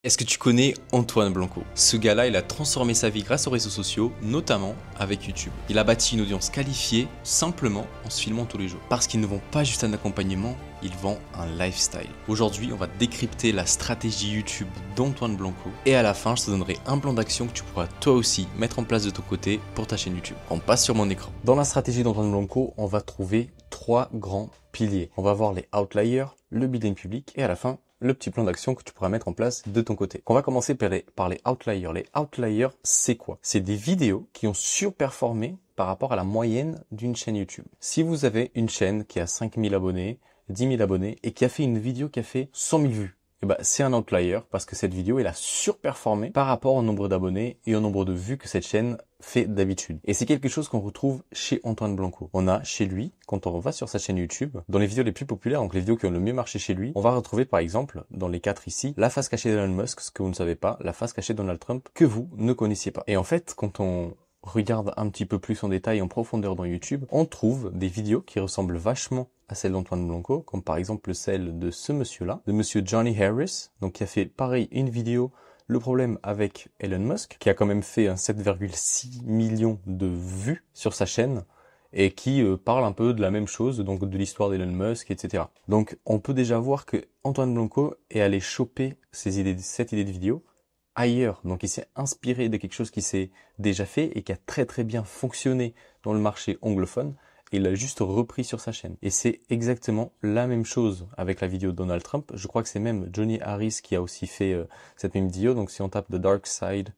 Est-ce que tu connais Antoine Blanco? Ce gars-là, il a transformé sa vie grâce aux réseaux sociaux, notamment avec YouTube. Il a bâti une audience qualifiée simplement en se filmant tous les jours. Parce qu'ils ne vendent pas juste un accompagnement, ils vendent un lifestyle. Aujourd'hui, on va décrypter la stratégie YouTube d'Antoine Blanco. Et à la fin, je te donnerai un plan d'action que tu pourras toi aussi mettre en place de ton côté pour ta chaîne YouTube. On passe sur mon écran. Dans la stratégie d'Antoine Blanco, on va trouver trois grands piliers. On va voir les outliers, le building public et à la fin, le petit plan d'action que tu pourras mettre en place de ton côté. On va commencer par les outliers. Les outliers, c'est quoi? C'est des vidéos qui ont surperformé par rapport à la moyenne d'une chaîne YouTube. Si vous avez une chaîne qui a 5000 abonnés, 10 000 abonnés et qui a fait une vidéo qui a fait 100 000 vues, c'est un outlier parce que cette vidéo, elle a surperformé par rapport au nombre d'abonnés et au nombre de vues que cette chaîne fait d'habitude. Et c'est quelque chose qu'on retrouve chez Antoine Blanco. On a chez lui, quand on va sur sa chaîne YouTube, dans les vidéos les plus populaires, donc les vidéos qui ont le mieux marché chez lui, on va retrouver par exemple, dans les 4 ici, la face cachée d'Elon Musk, ce que vous ne savez pas, la face cachée de Donald Trump, que vous ne connaissiez pas. Et en fait, quand on regarde un petit peu plus en détail, en profondeur dans YouTube, on trouve des vidéos qui ressemblent vachement à celle d'Antoine Blanco, comme par exemple celle de ce monsieur-là, de monsieur Johnny Harris, donc qui a fait pareil une vidéo, le problème avec Elon Musk, qui a quand même fait 7,6 millions de vues sur sa chaîne, et qui parle un peu de la même chose, donc de l'histoire d'Elon Musk, etc. Donc on peut déjà voir que Antoine Blanco est allé choper cette idée de vidéo ailleurs. Donc il s'est inspiré de quelque chose qui s'est déjà fait et qui a très très bien fonctionné dans le marché anglophone et il l'a juste repris sur sa chaîne. Et c'est exactement la même chose avec la vidéo de Donald Trump. Je crois que c'est même Johnny Harris qui a aussi fait cette même vidéo. Donc si on tape The Dark Side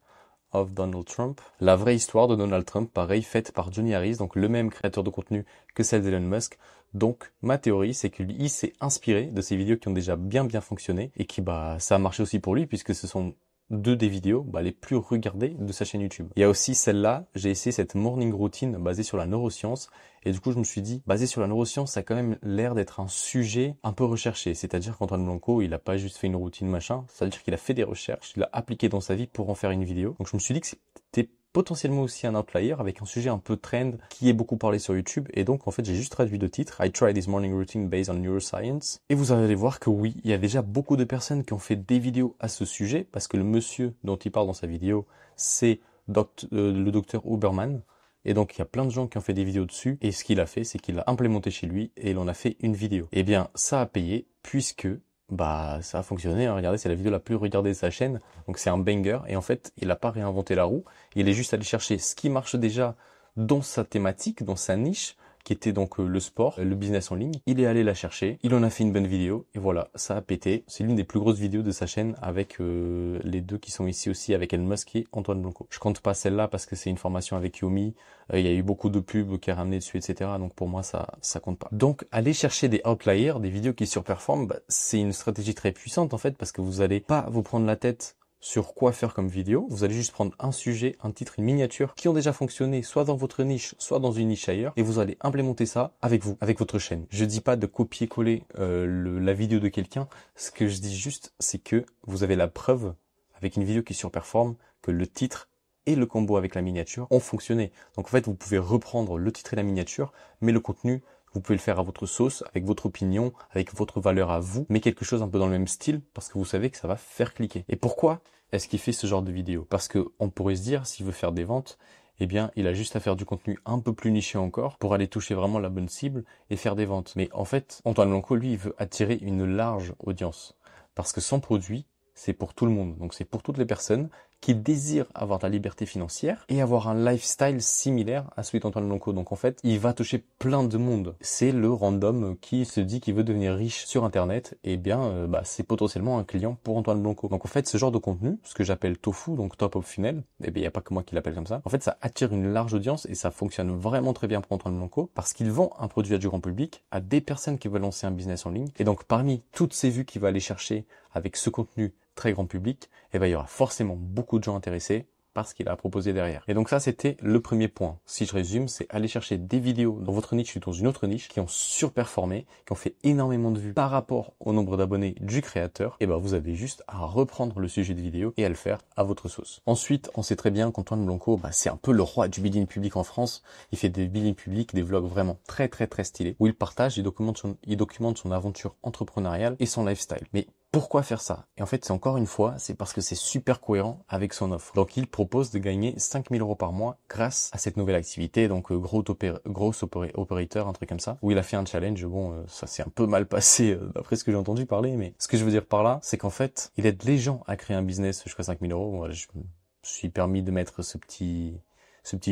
of Donald Trump, la vraie histoire de Donald Trump, pareil, faite par Johnny Harris, donc le même créateur de contenu que celle d'Elon Musk. Donc ma théorie, c'est que lui s'est inspiré de ces vidéos qui ont déjà bien fonctionné et qui ça a marché aussi pour lui puisque ce sont deux des vidéos les plus regardées de sa chaîne YouTube. Il y a aussi celle-là, j'ai essayé cette morning routine basée sur la neuroscience et du coup je me suis dit, basée sur la neuroscience, ça a quand même l'air d'être un sujet un peu recherché. C'est-à-dire qu'Antoine Blanco, il a pas juste fait une routine machin, c'est-à-dire qu'il a fait des recherches, il a appliqué dans sa vie pour en faire une vidéo. Donc je me suis dit que c'était potentiellement aussi un outlier avec un sujet un peu trend qui est beaucoup parlé sur YouTube et donc en fait j'ai juste traduit le titre I tried this morning routine based on neuroscience et vous allez voir que oui, il y a déjà beaucoup de personnes qui ont fait des vidéos à ce sujet parce que le monsieur dont il parle dans sa vidéo c'est le docteur Huberman et donc il y a plein de gens qui ont fait des vidéos dessus et ce qu'il a fait c'est qu'il l'a implémenté chez lui et il en a fait une vidéo. Et bien ça a payé puisque ça a fonctionné, hein. Regardez, c'est la vidéo la plus regardée de sa chaîne, donc c'est un banger, et en fait, il n'a pas réinventé la roue, il est juste allé chercher ce qui marche déjà dans sa thématique, dans sa niche, qui était donc le sport, le business en ligne. Il est allé la chercher, il en a fait une bonne vidéo, et voilà, ça a pété. C'est l'une des plus grosses vidéos de sa chaîne avec les deux qui sont ici aussi, avec Elon Musk et Antoine Blanco. Je compte pas celle-là parce que c'est une formation avec Yomi, il y a eu beaucoup de pubs qui a ramené dessus, etc. Donc pour moi, ça compte pas. Donc aller chercher des outliers, des vidéos qui surperforment, c'est une stratégie très puissante en fait, parce que vous allez pas vous prendre la tête sur quoi faire comme vidéo, vous allez juste prendre un sujet, un titre, une miniature qui ont déjà fonctionné soit dans votre niche, soit dans une niche ailleurs et vous allez implémenter ça avec vous, avec votre chaîne. Je dis pas de copier-coller la vidéo de quelqu'un, ce que je dis juste c'est que vous avez la preuve avec une vidéo qui surperforme que le titre et le combo avec la miniature ont fonctionné. Donc en fait vous pouvez reprendre le titre et la miniature mais le contenu vous pouvez le faire à votre sauce, avec votre opinion, avec votre valeur à vous, mais quelque chose un peu dans le même style, parce que vous savez que ça va faire cliquer. Et pourquoi est-ce qu'il fait ce genre de vidéo? Parce que on pourrait se dire, s'il veut faire des ventes, eh bien, il a juste à faire du contenu un peu plus niché encore pour aller toucher vraiment la bonne cible et faire des ventes. Mais en fait, Antoine Blanco, lui, il veut attirer une large audience. Parce que son produit, c'est pour tout le monde. Donc c'est pour toutes les personnes qui désirent avoir de la liberté financière et avoir un lifestyle similaire à celui d'Antoine Blanco. Donc en fait, il va toucher plein de monde. C'est le random qui se dit qu'il veut devenir riche sur Internet. Et bien, c'est potentiellement un client pour Antoine Blanco. Donc en fait, ce genre de contenu, ce que j'appelle tofu, donc top of funnel, il n'y a pas que moi qui l'appelle comme ça. En fait, ça attire une large audience et ça fonctionne vraiment très bien pour Antoine Blanco parce qu'il vend un produit à du grand public à des personnes qui veulent lancer un business en ligne. Et donc parmi toutes ces vues qu'il va aller chercher avec ce contenu très grand public, il y aura forcément beaucoup de gens intéressés par ce qu'il a proposé derrière. Et donc ça, c'était le premier point. Si je résume, c'est aller chercher des vidéos dans votre niche ou dans une autre niche qui ont surperformé, qui ont fait énormément de vues par rapport au nombre d'abonnés du créateur. Et vous avez juste à reprendre le sujet de vidéo et à le faire à votre sauce. Ensuite, on sait très bien qu'Antoine Blanco, c'est un peu le roi du building public en France. Il fait des building publics, des vlogs vraiment très stylés, où il partage et documente son aventure entrepreneuriale et son lifestyle. Mais Pourquoi faire ça? Et en fait, c'est encore une fois, c'est parce que c'est super cohérent avec son offre. Donc, il propose de gagner 5 000 € par mois grâce à cette nouvelle activité. Donc, gros opérateur, un truc comme ça, où il a fait un challenge. Bon, ça s'est un peu mal passé d'après ce que j'ai entendu parler, mais ce que je veux dire par là, c'est qu'en fait, il aide les gens à créer un business jusqu'à 5 000 €. Moi, je me suis permis de mettre ce petit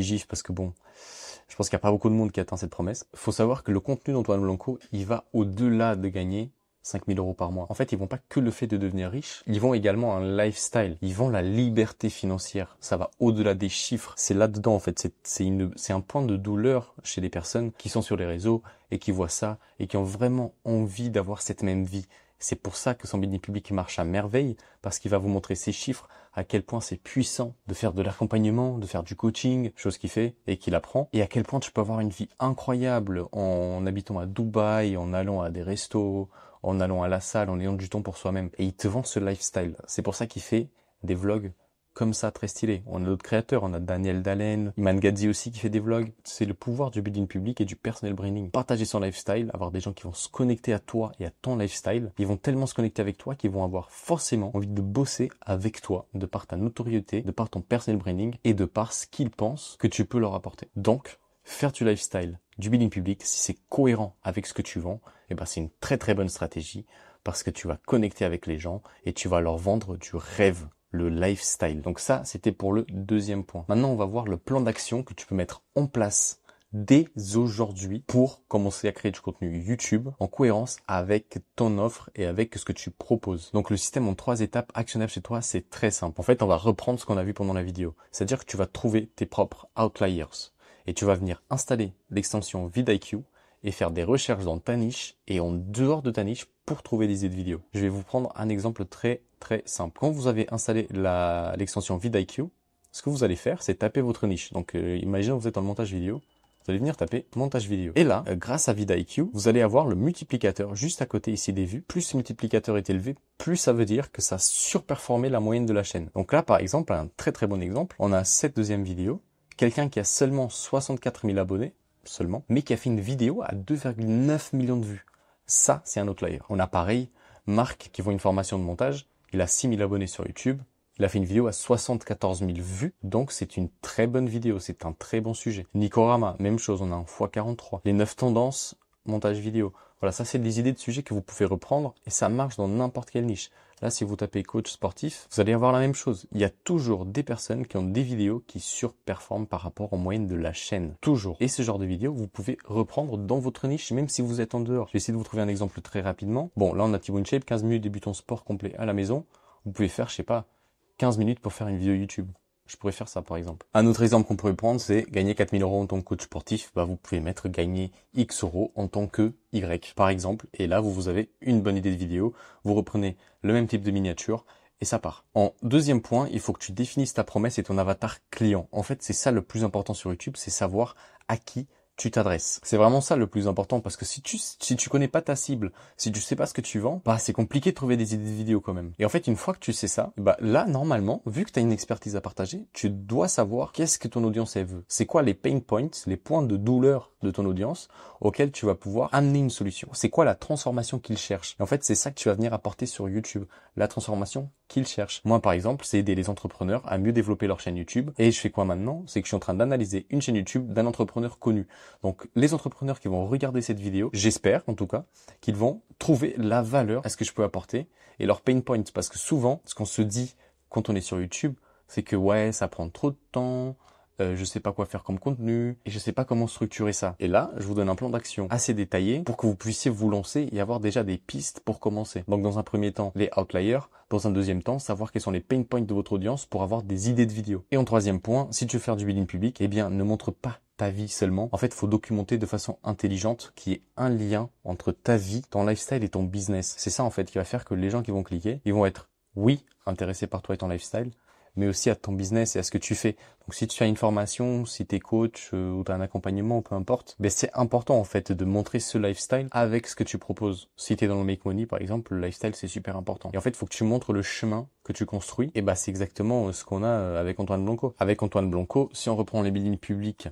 gif parce que bon, je pense qu'il n'y a pas beaucoup de monde qui atteint cette promesse. Faut savoir que le contenu d'Antoine Blanco, il va au-delà de gagner 5 000 € par mois. En fait, ils vont pas que le fait de devenir riche, ils vont également un lifestyle, ils vont la liberté financière. Ça va au-delà des chiffres. C'est là-dedans, en fait. C'est un point de douleur chez les personnes qui sont sur les réseaux et qui voient ça et qui ont vraiment envie d'avoir cette même vie. C'est pour ça que son building public marche à merveille, parce qu'il va vous montrer ses chiffres, à quel point c'est puissant de faire de l'accompagnement, de faire du coaching, chose qu'il fait et qu'il apprend, et à quel point tu peux avoir une vie incroyable en habitant à Dubaï, en allant à des restos, en allant à la salle, en ayant du temps pour soi-même. Et il te vend ce lifestyle. C'est pour ça qu'il fait des vlogs comme ça, très stylés. On a d'autres créateurs, on a Daniel Dalen, Iman Gadzi aussi qui fait des vlogs. C'est le pouvoir du building public et du personal branding. Partager son lifestyle, avoir des gens qui vont se connecter à toi et à ton lifestyle. Ils vont tellement se connecter avec toi qu'ils vont avoir forcément envie de bosser avec toi, de par ta notoriété, de par ton personal branding et de par ce qu'ils pensent que tu peux leur apporter. Donc, faire du lifestyle, du building public, si c'est cohérent avec ce que tu vends, eh ben c'est une très très bonne stratégie parce que tu vas connecter avec les gens et tu vas leur vendre du rêve, le lifestyle. Donc ça, c'était pour le deuxième point. Maintenant, on va voir le plan d'action que tu peux mettre en place dès aujourd'hui pour commencer à créer du contenu YouTube en cohérence avec ton offre et avec ce que tu proposes. Donc le système en 3 étapes actionnables chez toi, c'est très simple. En fait, on va reprendre ce qu'on a vu pendant la vidéo. C'est-à-dire que tu vas trouver tes propres outliers et tu vas venir installer l'extension vidIQ et faire des recherches dans ta niche et en dehors de ta niche pour trouver des idées de vidéos. Je vais vous prendre un exemple très très simple. Quand vous avez installé l'extension vidIQ, ce que vous allez faire, c'est taper votre niche. Donc imaginons que vous êtes dans le montage vidéo, vous allez venir taper montage vidéo. Et là, grâce à vidIQ, vous allez avoir le multiplicateur juste à côté ici des vues. Plus ce multiplicateur est élevé, plus ça veut dire que ça surperformait la moyenne de la chaîne. Donc là, par exemple, un très très bon exemple, on a cette deuxième vidéo, quelqu'un qui a seulement 64 000 abonnés, seulement, mais qui a fait une vidéo à 2,9 millions de vues. Ça, c'est un outlier. On a pareil, Marc, qui vend une formation de montage, il a 6 000 abonnés sur YouTube, il a fait une vidéo à 74 000 vues, donc c'est une très bonne vidéo, c'est un très bon sujet. Nicorama, même chose, on a un x43. Les 9 tendances, montage vidéo. Voilà, ça c'est des idées de sujets que vous pouvez reprendre et ça marche dans n'importe quelle niche. Là, si vous tapez coach sportif, vous allez avoir la même chose. Il y a toujours des personnes qui ont des vidéos qui surperforment par rapport aux moyennes de la chaîne. Toujours. Et ce genre de vidéos, vous pouvez reprendre dans votre niche, même si vous êtes en dehors. Je vais essayer de vous trouver un exemple très rapidement. Bon, là, on a Thibaut InShape, 15 minutes débutant sport complet à la maison. Vous pouvez faire, je sais pas, 15 minutes pour faire une vidéo YouTube. Je pourrais faire ça, par exemple. Un autre exemple qu'on pourrait prendre, c'est gagner 4 000 € en tant que coach sportif. Bah, vous pouvez mettre gagner X euros en tant que Y, par exemple. Et là, vous avez une bonne idée de vidéo. Vous reprenez le même type de miniature et ça part. En deuxième point, il faut que tu définisses ta promesse et ton avatar client. En fait, c'est ça le plus important sur YouTube, c'est savoir à qui tu t'adresses. C'est vraiment ça le plus important parce que si tu connais pas ta cible, si tu sais pas ce que tu vends, bah c'est compliqué de trouver des idées de vidéos quand même. Et en fait, une fois que tu sais ça, bah là normalement, vu que tu as une expertise à partager, tu dois savoir qu'est-ce que ton audience elle veut. C'est quoi les pain points, les points de douleur de ton audience auxquels tu vas pouvoir amener une solution. C'est quoi la transformation qu'ils cherchent. Et en fait, c'est ça que tu vas venir apporter sur YouTube, la transformation qu'ils cherchent. Moi par exemple, c'est aider les entrepreneurs à mieux développer leur chaîne YouTube. Et je fais quoi maintenant? C'est que je suis en train d'analyser une chaîne YouTube d'un entrepreneur connu. Donc, les entrepreneurs qui vont regarder cette vidéo, j'espère en tout cas, qu'ils vont trouver la valeur à ce que je peux apporter et leur pain point. Parce que souvent, ce qu'on se dit quand on est sur YouTube, c'est que ouais, ça prend trop de temps, je sais pas quoi faire comme contenu et je sais pas comment structurer ça. Et là, je vous donne un plan d'action assez détaillé pour que vous puissiez vous lancer et avoir déjà des pistes pour commencer. Donc, dans un premier temps, les outliers. Dans un deuxième temps, savoir quels sont les pain points de votre audience pour avoir des idées de vidéos. Et en troisième point, si tu veux faire du building public, eh bien, ne montre pas ta vie seulement. En fait, il faut documenter de façon intelligente qu'il y ait un lien entre ta vie, ton lifestyle et ton business. C'est ça, en fait, qui va faire que les gens qui vont cliquer, ils vont être, oui, intéressés par toi et ton lifestyle, mais aussi à ton business et à ce que tu fais. Donc, si tu as une formation, si tu es coach ou tu as un accompagnement, peu importe, ben c'est important en fait de montrer ce lifestyle avec ce que tu proposes. Si tu es dans le make money, par exemple, le lifestyle, c'est super important. Et en fait, il faut que tu montres le chemin que tu construis. Et bah, c'est exactement ce qu'on a avec Antoine Blanco. Avec Antoine Blanco, si on reprend les building publics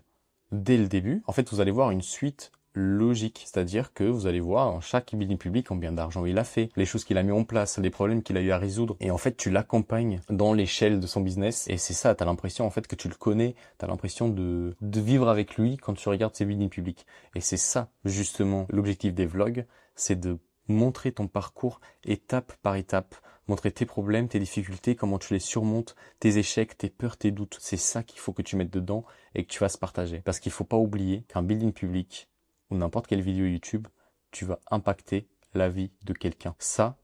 dès le début, en fait, vous allez voir une suite logique. C'est-à-dire que vous allez voir en chaque building public combien d'argent il a fait, les choses qu'il a mis en place, les problèmes qu'il a eu à résoudre. Et en fait, tu l'accompagnes dans l'échelle de son business. Et c'est ça, tu as l'impression en fait que tu le connais, tu as l'impression de vivre avec lui quand tu regardes ses building publics. Et c'est ça, justement, l'objectif des vlogs, c'est de montrer ton parcours étape par étape, montrer tes problèmes, tes difficultés, comment tu les surmontes, tes échecs, tes peurs, tes doutes. C'est ça qu'il faut que tu mettes dedans et que tu fasses partager. Parce qu'il faut pas oublier qu'un building public ou n'importe quelle vidéo YouTube, tu vas impacter la vie de quelqu'un. Ça,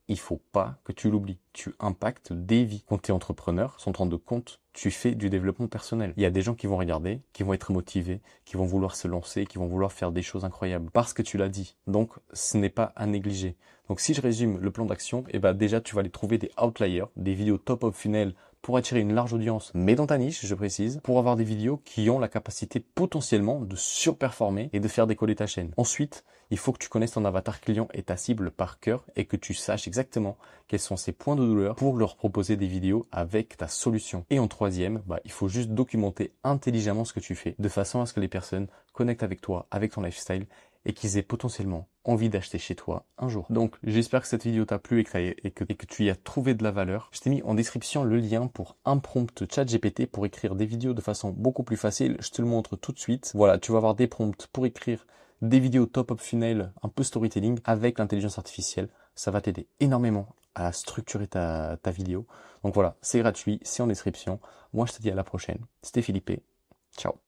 il faut pas que tu l'oublies. Tu impactes des vies. Quand tu es entrepreneur, sans te rendre compte, tu fais du développement personnel. Il y a des gens qui vont regarder, qui vont être motivés, qui vont vouloir se lancer, qui vont vouloir faire des choses incroyables. Parce que tu l'as dit. Donc, ce n'est pas à négliger. Donc, si je résume le plan d'action, déjà, tu vas aller trouver des outliers, des vidéos top of funnel pour attirer une large audience, mais dans ta niche, je précise, pour avoir des vidéos qui ont la capacité potentiellement de surperformer et de faire décoller ta chaîne. Ensuite, il faut que tu connaisses ton avatar client et ta cible par cœur et que tu saches exactement quels sont ses points de douleur pour leur proposer des vidéos avec ta solution. Et en troisième, il faut juste documenter intelligemment ce que tu fais de façon à ce que les personnes connectent avec toi, avec ton lifestyle et qu'ils aient potentiellement envie d'acheter chez toi un jour. Donc, j'espère que cette vidéo t'a plu et que tu y as trouvé de la valeur. Je t'ai mis en description le lien pour un prompt ChatGPT pour écrire des vidéos de façon beaucoup plus facile. Je te le montre tout de suite. Voilà, tu vas avoir des prompts pour écrire des vidéos top of funnel, un peu storytelling avec l'intelligence artificielle. Ça va t'aider énormément à structurer ta vidéo. Donc voilà, c'est gratuit, c'est en description. Moi, je te dis à la prochaine. C'était Philippe. Ciao.